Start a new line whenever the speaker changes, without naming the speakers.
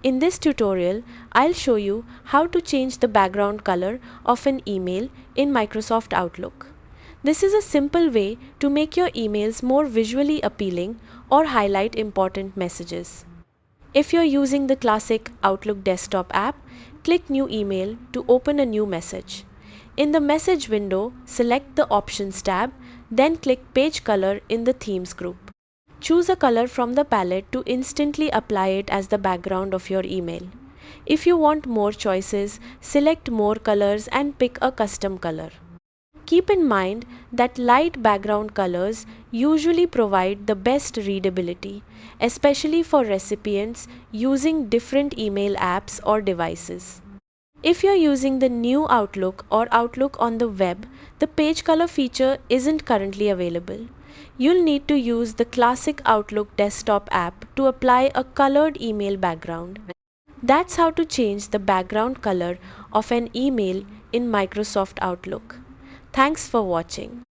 In this tutorial, I'll show you how to change the background color of an email in Microsoft Outlook. This is a simple way to make your emails more visually appealing or highlight important messages. If you're using the classic Outlook desktop app, click New Email to open a new message. In the message window, select the Options tab, then click Page Color in the Themes group. Choose a color from the palette to instantly apply it as the background of your email. If you want more choices, select More Colors and pick a custom color. Keep in mind that light background colors usually provide the best readability, especially for recipients using different email apps or devices. If you're using the new Outlook or Outlook on the web, the page color feature isn't currently available. You'll need to use the classic Outlook desktop app to apply a colored email background. That's how to change the background color of an email in Microsoft Outlook. Thanks for watching.